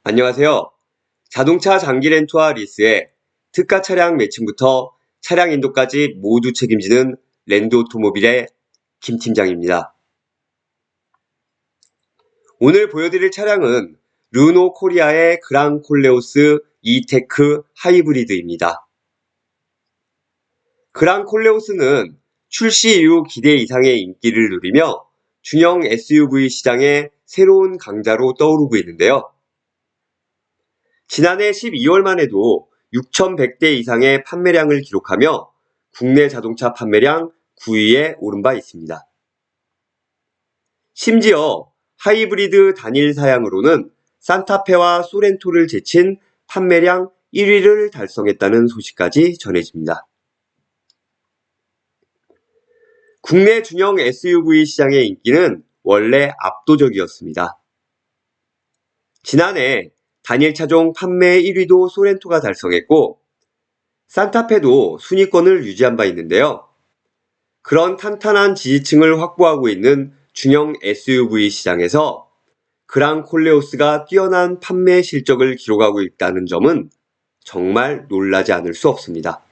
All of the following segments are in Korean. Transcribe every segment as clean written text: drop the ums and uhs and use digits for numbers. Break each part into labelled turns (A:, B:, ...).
A: 안녕하세요. 자동차 장기 렌트와 리스의 특가 차량 매칭부터 차량 인도까지 모두 책임지는 랜드 오토모빌의 김 팀장입니다. 오늘 보여드릴 차량은 르노 코리아의 그랑 콜레오스 이테크 하이브리드입니다. 그랑 콜레오스는 출시 이후 기대 이상의 인기를 누리며 중형 SUV 시장의 새로운 강자로 떠오르고 있는데요. 지난해 12월만 해도 6,100대 이상의 판매량을 기록하며 국내 자동차 판매량 9위에 오른 바 있습니다. 심지어 하이브리드 단일 사양으로는 산타페와 소렌토를 제친 판매량 1위를 달성했다는 소식까지 전해집니다. 국내 중형 SUV 시장의 인기는 원래 압도적이었습니다. 지난해 단일 차종 판매 1위도 소렌토가 달성했고 산타페도 순위권을 유지한 바 있는데요. 그런 탄탄한 지지층을 확보하고 있는 중형 SUV 시장에서 그랑 콜레오스가 뛰어난 판매 실적을 기록하고 있다는 점은 정말 놀라지 않을 수 없습니다.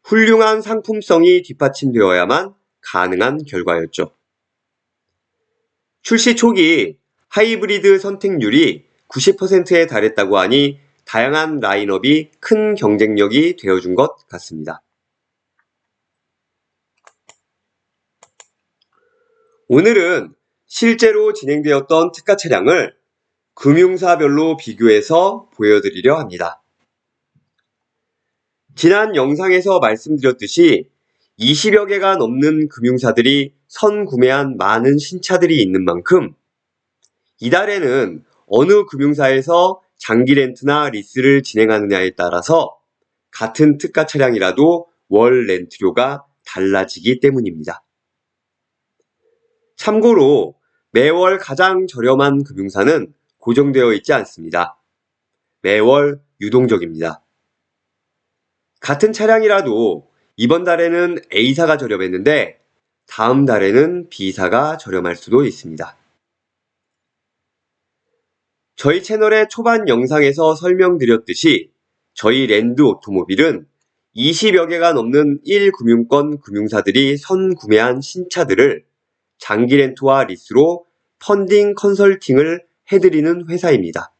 A: 훌륭한 상품성이 뒷받침되어야만 가능한 결과였죠. 출시 초기 하이브리드 선택률이 90%에 달했다고 하니 다양한 라인업이 큰 경쟁력이 되어준 것 같습니다. 오늘은 실제로 진행되었던 특가 차량을 금융사별로 비교해서 보여드리려 합니다. 지난 영상에서 말씀드렸듯이 20여 개가 넘는 금융사들이 선구매한 많은 신차들이 있는 만큼 이달에는 어느 금융사에서 장기 렌트나 리스를 진행하느냐에 따라서 같은 특가 차량이라도 월 렌트료가 달라지기 때문입니다. 참고로 매월 가장 저렴한 금융사는 고정되어 있지 않습니다. 매월 유동적입니다. 같은 차량이라도 이번 달에는 A사가 저렴했는데 다음 달에는 B사가 저렴할 수도 있습니다. 저희 채널의 초반 영상에서 설명드렸듯이 저희 랜드 오토모빌은 20여 개가 넘는 1금융권 금융사들이 선구매한 신차들을 장기 렌트와 리스로 펀딩 컨설팅을 해드리는 회사입니다.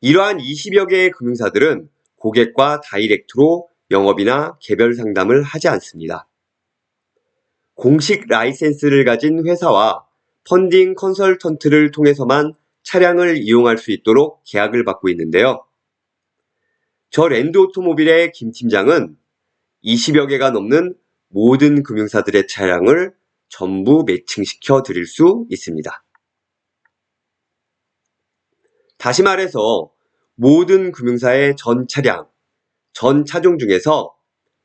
A: 이러한 20여 개의 금융사들은 고객과 다이렉트로 영업이나 개별 상담을 하지 않습니다. 공식 라이센스를 가진 회사와 펀딩 컨설턴트를 통해서만 차량을 이용할 수 있도록 계약을 받고 있는데요. 저 랜드 오토모빌의 김 팀장은 20여 개가 넘는 모든 금융사들의 차량을 전부 매칭시켜 드릴 수 있습니다. 다시 말해서 모든 금융사의 전 차량, 전 차종 중에서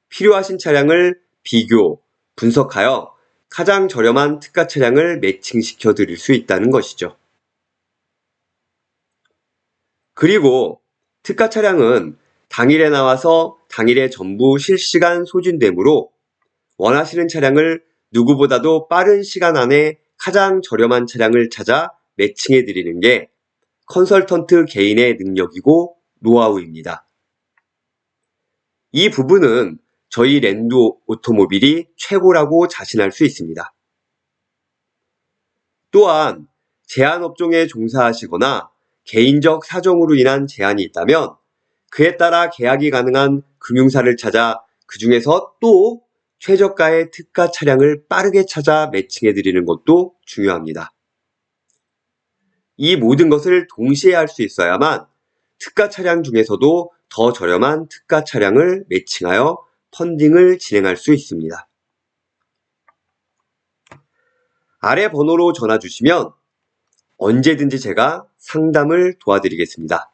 A: 필요하신 차량을 비교, 분석하여 가장 저렴한 특가 차량을 매칭시켜 드릴 수 있다는 것이죠. 그리고 특가 차량은 당일에 나와서 당일에 전부 실시간 소진되므로 원하시는 차량을 누구보다도 빠른 시간 안에 가장 저렴한 차량을 찾아 매칭해 드리는 게 컨설턴트 개인의 능력이고 노하우입니다. 이 부분은 저희 랜드 오토모빌이 최고라고 자신할 수 있습니다. 또한 제한업종에 종사하시거나 개인적 사정으로 인한 제한이 있다면 그에 따라 계약이 가능한 금융사를 찾아 그 중에서 또 최저가의 특가 차량을 빠르게 찾아 매칭해 드리는 것도 중요합니다. 이 모든 것을 동시에 할 수 있어야만 특가 차량 중에서도 더 저렴한 특가 차량을 매칭하여 펀딩을 진행할 수 있습니다. 아래 번호로 전화 주시면 언제든지 제가 상담을 도와드리겠습니다.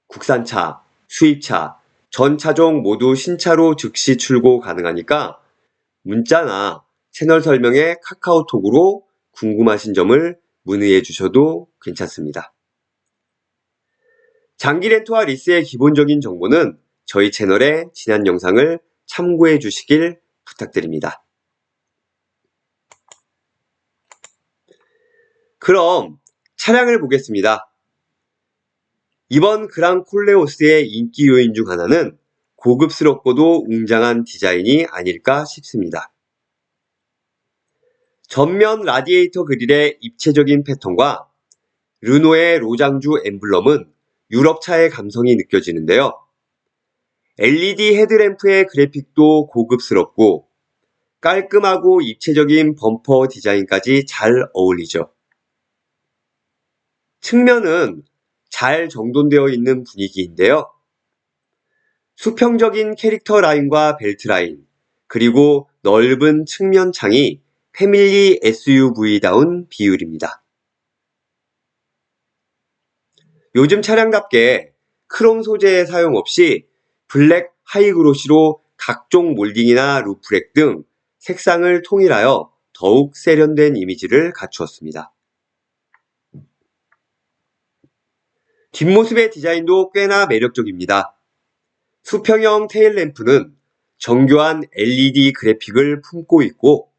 A: 국산차, 수입차, 전 차종 모두 신차로 즉시 출고 가능하니까 문자나 채널 설명에 카카오톡으로 궁금하신 점을 문의해 주셔도 괜찮습니다. 장기 렌트와 리스의 기본적인 정보는 저희 채널의 지난 영상을 참고해 주시길 부탁드립니다. 그럼 차량을 보겠습니다. 이번 그랑 콜레오스의 인기 요인 중 하나는 고급스럽고도 웅장한 디자인이 아닐까 싶습니다. 전면 라디에이터 그릴의 입체적인 패턴과 르노의 로장주 엠블럼은 유럽차의 감성이 느껴지는데요. LED 헤드램프의 그래픽도 고급스럽고 깔끔하고 입체적인 범퍼 디자인까지 잘 어울리죠. 측면은 잘 정돈되어 있는 분위기인데요. 수평적인 캐릭터 라인과 벨트 라인, 그리고 넓은 측면 창이 패밀리 SUV다운 비율입니다. 요즘 차량답게 크롬 소재의 사용 없이 블랙 하이그로시로 각종 몰딩이나 루프렉 등 색상을 통일하여 더욱 세련된 이미지를 갖추었습니다. 뒷모습의 디자인도 꽤나 매력적입니다. 수평형 테일램프는 정교한 LED 그래픽을 품고 있고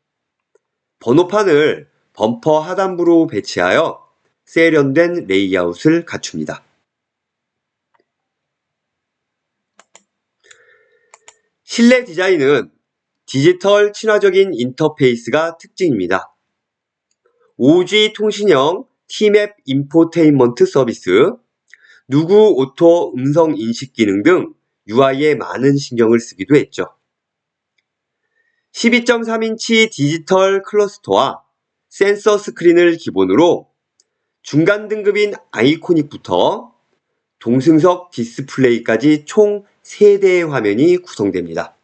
A: 번호판을 범퍼 하단부로 배치하여 세련된 레이아웃을 갖춥니다. 실내 디자인은 디지털 친화적인 인터페이스가 특징입니다. 5G 통신형 T맵 인포테인먼트 서비스, 누구 오토 음성 인식 기능 등 UI에 많은 신경을 쓰기도 했죠. 12.3인치 디지털 클러스터와 센서 스크린을 기본으로 중간 등급인 아이코닉부터 동승석 디스플레이까지 총 3대의 화면이 구성됩니다.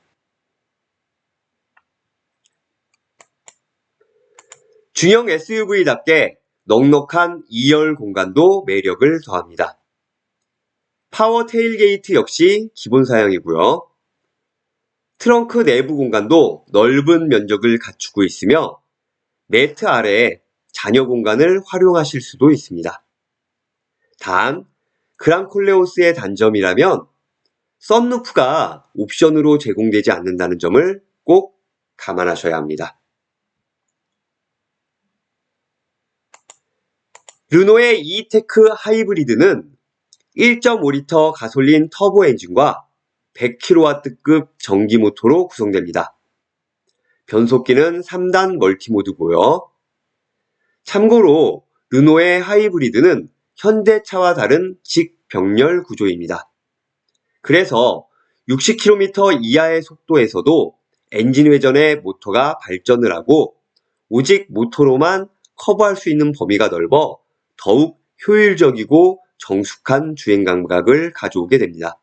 A: 중형 SUV답게 넉넉한 2열 공간도 매력을 더합니다. 파워 테일게이트 역시 기본 사양이고요. 트렁크 내부 공간도 넓은 면적을 갖추고 있으며 매트 아래에 자녀 공간을 활용하실 수도 있습니다. 단, 그랑 콜레오스의 단점이라면 썬루프가 옵션으로 제공되지 않는다는 점을 꼭 감안하셔야 합니다. 르노의 이테크 하이브리드는 1.5리터 가솔린 터보 엔진과 100kW급 전기 모터로 구성됩니다. 변속기는 3단 멀티모드고요. 참고로 르노의 하이브리드는 현대차와 다른 직병렬 구조입니다. 그래서 60km 이하의 속도에서도 엔진 회전의 모터가 발전을 하고 오직 모터로만 커버할 수 있는 범위가 넓어 더욱 효율적이고 정숙한 주행 감각을 가져오게 됩니다.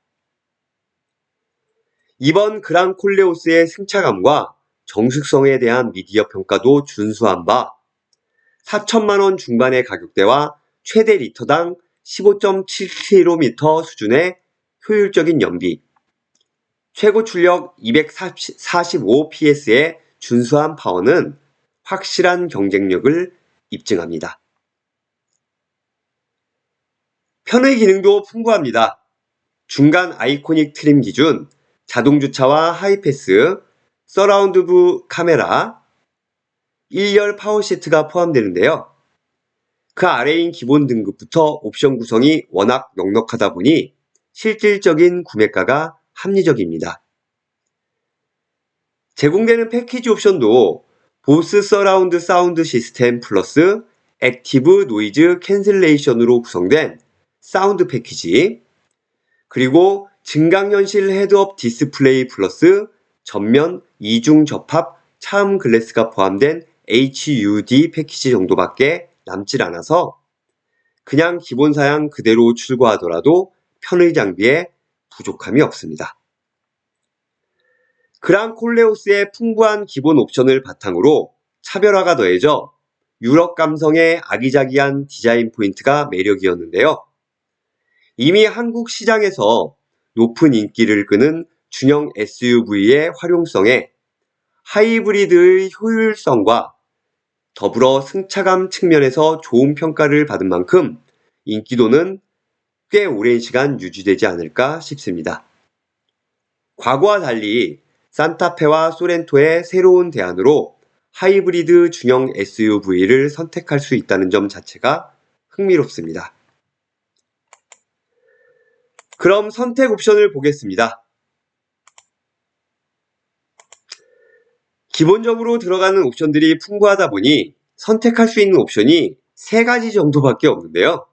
A: 이번 그랑 콜레오스의 승차감과 정숙성에 대한 미디어 평가도 준수한 바 4천만원 중반의 가격대와 최대 리터당 15.7km 수준의 효율적인 연비, 최고 출력 245ps의 준수한 파워는 확실한 경쟁력을 입증합니다. 편의 기능도 풍부합니다. 중간 아이코닉 트림 기준 자동 주차와 하이패스, 서라운드 뷰 카메라, 1열 파워 시트가 포함되는데요. 그 아래인 기본 등급부터 옵션 구성이 워낙 넉넉하다 보니 실질적인 구매가가 합리적입니다. 제공되는 패키지 옵션도 보스 서라운드 사운드 시스템 플러스 액티브 노이즈 캔슬레이션으로 구성된 사운드 패키지, 그리고 증강현실 헤드업 디스플레이 플러스 전면 이중 접합 차음 글래스가 포함된 HUD 패키지 정도밖에 남질 않아서 그냥 기본 사양 그대로 출고하더라도 편의 장비에 부족함이 없습니다. 그랑 콜레오스의 풍부한 기본 옵션을 바탕으로 차별화가 더해져 유럽 감성의 아기자기한 디자인 포인트가 매력이었는데요. 이미 한국 시장에서 높은 인기를 끄는 중형 SUV의 활용성에 하이브리드의 효율성과 더불어 승차감 측면에서 좋은 평가를 받은 만큼 인기도는 꽤 오랜 시간 유지되지 않을까 싶습니다. 과거와 달리 산타페와 소렌토의 새로운 대안으로 하이브리드 중형 SUV를 선택할 수 있다는 점 자체가 흥미롭습니다. 그럼 선택 옵션을 보겠습니다. 기본적으로 들어가는 옵션들이 풍부하다 보니 선택할 수 있는 옵션이 3가지 정도밖에 없는데요.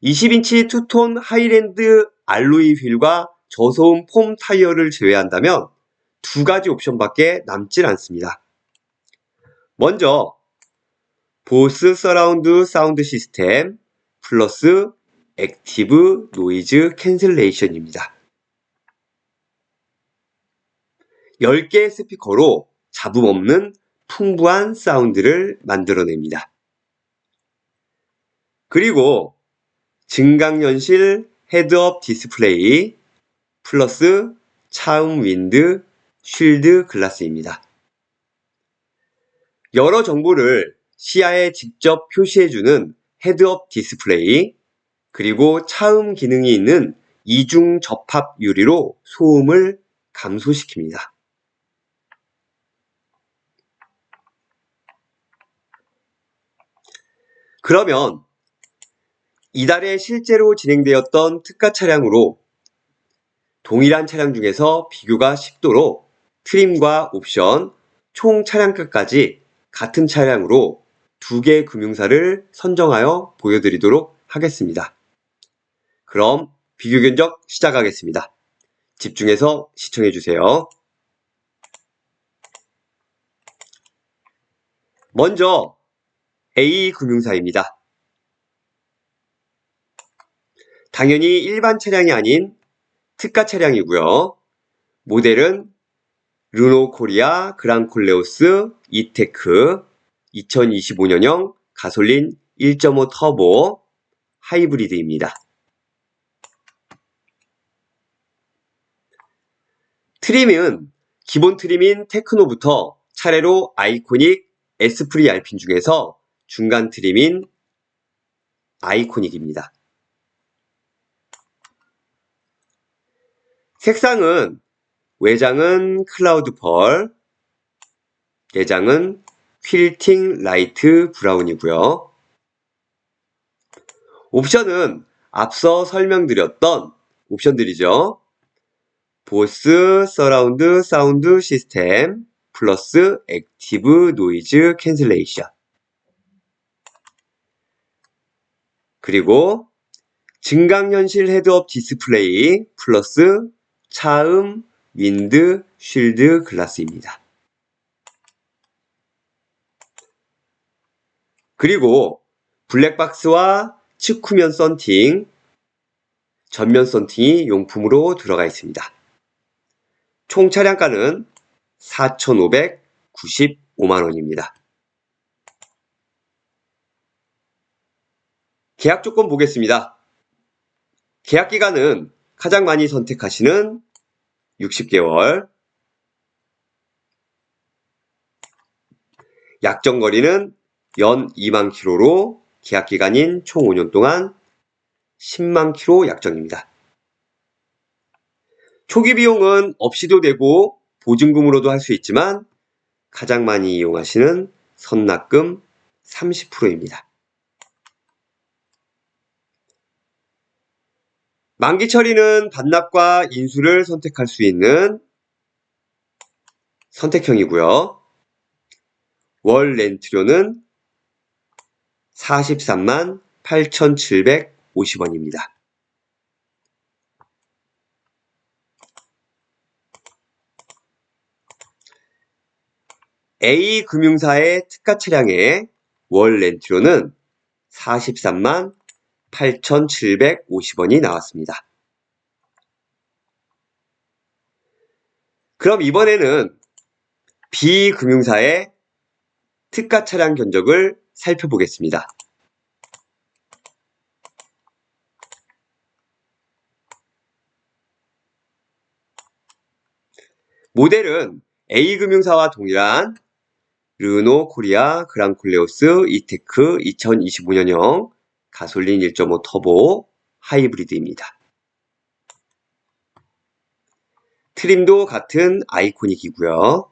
A: 20인치 투톤 하이랜드 알로이 휠과 저소음 폼 타이어를 제외한다면 2가지 옵션밖에 남질 않습니다. 먼저 보스 서라운드 사운드 시스템 플러스 액티브 노이즈 캔슬레이션입니다. 10개의 스피커로 잡음 없는 풍부한 사운드를 만들어냅니다. 그리고 증강현실 헤드업 디스플레이 플러스 차음 윈드 쉴드 글라스입니다. 여러 정보를 시야에 직접 표시해주는 헤드업 디스플레이, 그리고 차음 기능이 있는 이중 접합 유리로 소음을 감소시킵니다. 그러면 이달에 실제로 진행되었던 특가 차량으로 동일한 차량 중에서 비교가 쉽도록 트림과 옵션, 총 차량가까지 같은 차량으로 2개 금융사를 선정하여 보여드리도록 하겠습니다. 그럼 비교 견적 시작하겠습니다. 집중해서 시청해주세요. 먼저 A금융사입니다. 당연히 일반 차량이 아닌 특가 차량이고요. 모델은 르노 코리아 그랑콜레오스 이테크 2025년형 가솔린 1.5 터보 하이브리드입니다. 트림은 기본 트림인 테크노부터 차례로 아이코닉, 에스프리 알핀 중에서 중간 트림인 아이코닉입니다. 색상은 외장은 클라우드 펄, 내장은 퀼팅 라이트 브라운이고요. 옵션은 앞서 설명드렸던 옵션들이죠. 보스 서라운드 사운드 시스템 플러스 액티브 노이즈 캔슬레이션, 그리고 증강현실 헤드업 디스플레이 플러스 차음 윈드 쉴드 글라스입니다. 그리고 블랙박스와 측후면 썬팅, 전면 썬팅이 용품으로 들어가 있습니다. 총 차량가는 4,595만원입니다. 계약 조건 보겠습니다. 계약 기간은 가장 많이 선택하시는 60개월, 약정 거리는 연 2만 킬로로 계약 기간인 총 5년 동안 10만 킬로 약정입니다. 초기 비용은 없이도 되고 보증금으로도 할 수 있지만 가장 많이 이용하시는 선납금 30%입니다. 만기 처리는 반납과 인수를 선택할 수 있는 선택형이고요. 월 렌트료는 43만 8,750원입니다. A금융사의 특가 차량의 월 렌트료는 43만 8,750원이 나왔습니다. 그럼 이번에는 B금융사의 특가 차량 견적을 살펴보겠습니다. 모델은 A금융사와 동일한 르노 코리아 그랑콜레오스 이테크 2025년형 가솔린 1.5 터보 하이브리드입니다. 트림도 같은 아이코닉이고요.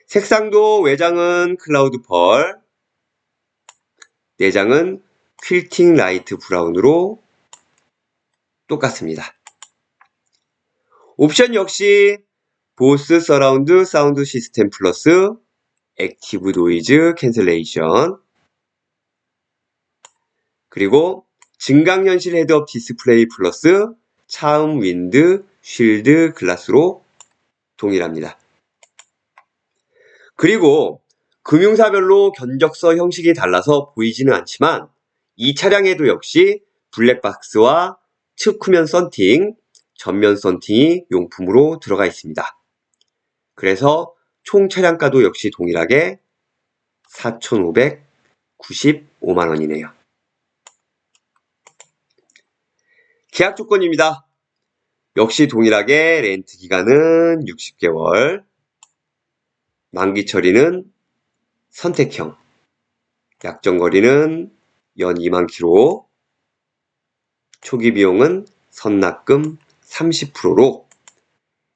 A: 색상도 외장은 클라우드 펄, 내장은 퀼팅 라이트 브라운으로 똑같습니다. 옵션 역시 보스 서라운드 사운드 시스템 플러스 액티브 노이즈 캔슬레이션, 그리고 증강현실 헤드업 디스플레이 플러스 차음 윈드 쉴드 글라스로 동일합니다. 그리고 금융사별로 견적서 형식이 달라서 보이지는 않지만 이 차량에도 역시 블랙박스와 측후면 썬팅, 전면 썬팅이 용품으로 들어가 있습니다. 그래서 총 차량가도 역시 동일하게 4,595만원이네요. 계약 조건입니다. 역시 동일하게 렌트 기간은 60개월, 만기 처리는 선택형, 약정거리는 연 2만 킬로, 초기 비용은 선납금 30%로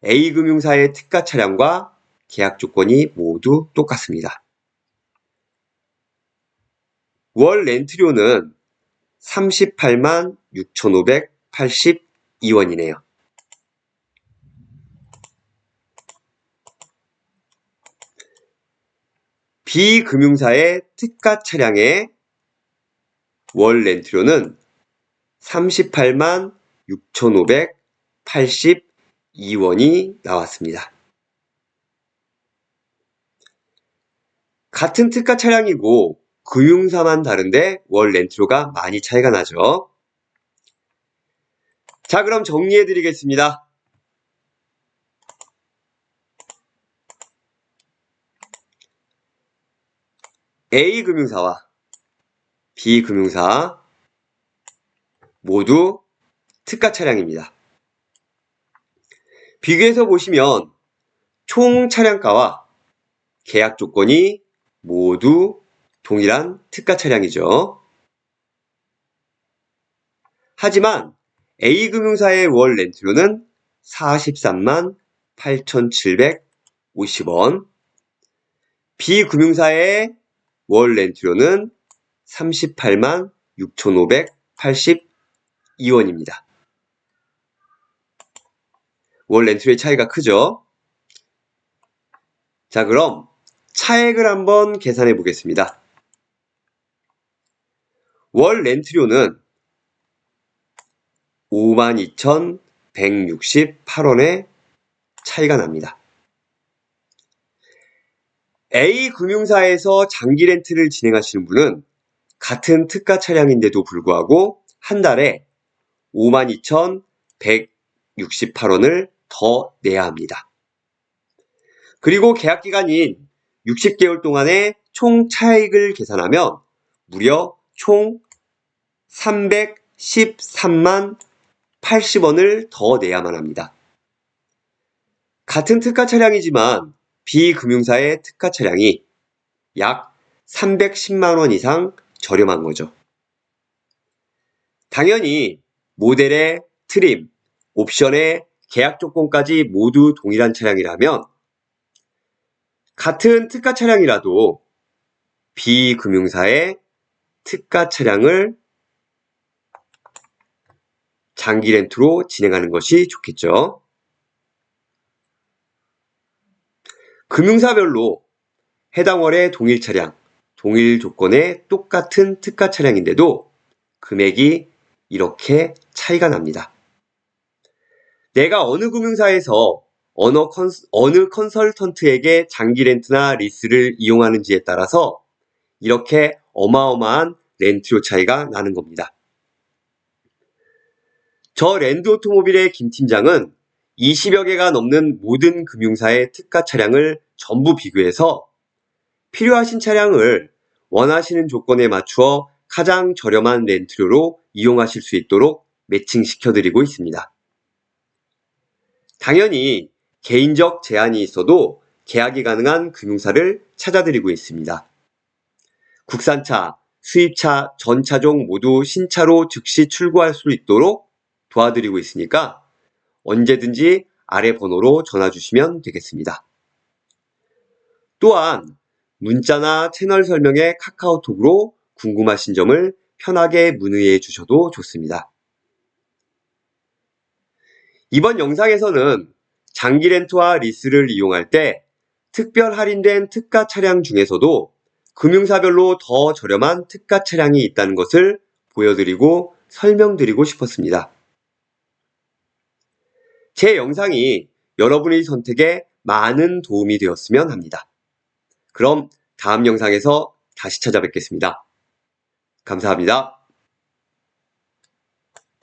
A: A금융사의 특가 차량과 계약 조건이 모두 똑같습니다. 월 렌트료는 38만 6,582원이네요. B금융사의 특가 차량의 월 렌트료는 38만 6,582원이 나왔습니다. 같은 특가 차량이고 금융사만 다른데 월 렌트료가 많이 차이가 나죠. 자, 그럼 정리해 드리겠습니다. A금융사와 B금융사 모두 특가 차량입니다. 비교해서 보시면 총 차량가와 계약 조건이 모두 동일한 특가 차량이죠. 하지만 A금융사의 월 렌트료는 43만 8,750원, B금융사의 월 렌트료는 38만 6,582원입니다. 월 렌트료의 차이가 크죠? 자, 그럼 차액을 한번 계산해 보겠습니다. 월 렌트료는 52,168원의 차이가 납니다. A금융사에서 장기 렌트를 진행하시는 분은 같은 특가 차량인데도 불구하고 한 달에 52,168원을 더 내야 합니다. 그리고 계약 기간인 60개월 동안의 총 차익을 계산하면 무려 총 313만 80원을 더 내야만 합니다. 같은 특가 차량이지만 B금융사의 특가 차량이 약 310만원 이상 저렴한 거죠. 당연히 모델의 트림, 옵션의 계약 조건까지 모두 동일한 차량이라면 같은 특가 차량이라도 B금융사의 특가 차량을 장기 렌트로 진행하는 것이 좋겠죠. 금융사별로 해당 월의 동일 차량, 동일 조건의 똑같은 특가 차량인데도 금액이 이렇게 차이가 납니다. 내가 어느 금융사에서 어느 컨설턴트에게 장기 렌트나 리스를 이용하는지에 따라서 이렇게 어마어마한 렌트료 차이가 나는 겁니다. 저 랜드오토모빌의 김 팀장은 20여 개가 넘는 모든 금융사의 특가 차량을 전부 비교해서 필요하신 차량을 원하시는 조건에 맞추어 가장 저렴한 렌트료로 이용하실 수 있도록 매칭시켜드리고 있습니다. 당연히 개인적 제한이 있어도 계약이 가능한 금융사를 찾아드리고 있습니다. 국산차, 수입차, 전차종 모두 신차로 즉시 출고할 수 있도록 도와드리고 있으니까 언제든지 아래 번호로 전화 주시면 되겠습니다. 또한 문자나 채널 설명에 카카오톡으로 궁금하신 점을 편하게 문의해 주셔도 좋습니다. 이번 영상에서는 장기 렌트와 리스를 이용할 때 특별 할인된 특가 차량 중에서도 금융사별로 더 저렴한 특가 차량이 있다는 것을 보여드리고 설명드리고 싶었습니다. 제 영상이 여러분의 선택에 많은 도움이 되었으면 합니다. 그럼 다음 영상에서 다시 찾아뵙겠습니다. 감사합니다.